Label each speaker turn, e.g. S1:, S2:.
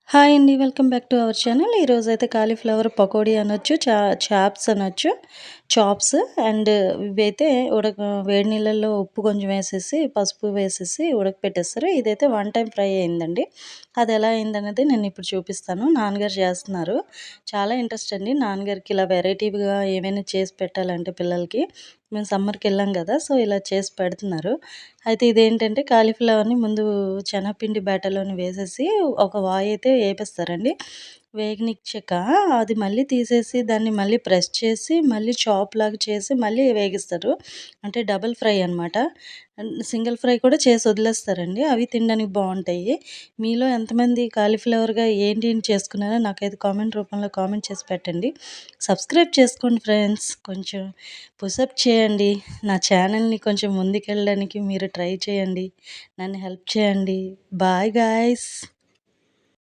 S1: Hi అండి. Welcome back to our channel. ఈరోజైతే cauliflower pakodi అనొచ్చు, చాప్స్ అనొచ్చు. చాప్స్ అండ్ ఇవైతే వేడి నీళ్ళల్లో ఉప్పు కొంచెం వేసేసి, పసుపు వేసేసి ఉడకపెట్టేస్తారు. ఇదైతే వన్ టైమ్ ఫ్రై అయిందండి. అది ఎలా అయిందనేది నేను ఇప్పుడు చూపిస్తాను. నాన్నగారు చేస్తున్నారు. చాలా ఇంట్రెస్ట్ అండి నాన్నగారికి ఇలా వెరైటీగా ఏమైనా చేసి పెట్టాలంటే పిల్లలకి. మేము సమ్మర్‌కెళ్ళాం గదా! సో, ఇలా చేసి పెడుతున్నారు. అయితే ఇదేంటంటే కాలీఫ్లవర్‌ని ముందు శనగపిండి బ్యాటర్‌లోని వేసేసి ఒక వాయయితే ఏపిస్తారండి. వేగనిచ్చాక అది మళ్ళీ తీసేసి దాన్ని మళ్ళీ ప్రెస్ చేసి మళ్ళీ చాప్‌లాగా చేసి మళ్ళీ వేగిస్తారు. అంటే డబుల్ ఫ్రై అనమాట. సింగిల్ ఫ్రై కూడా చేసి వదిలేస్తారండి. అవి తినడానికి బావుంటాయి. మీలో ఎంతమంది కాలీఫ్లవర్‌గా ఏంటేంటి చేసుకున్నారో నాకైతే కామెంట్ రూపంలో కామెంట్ చేసి పెట్టండి. సబ్స్క్రైబ్ చేసుకోండి ఫ్రెండ్స్. కొంచెం పుషప్ చేయండి. నా ఛానల్‌ని కొంచెం ముందుకెళ్ళడానికి మీరు ట్రై చేయండి. నన్ను హెల్ప్ చేయండి. Bye guys.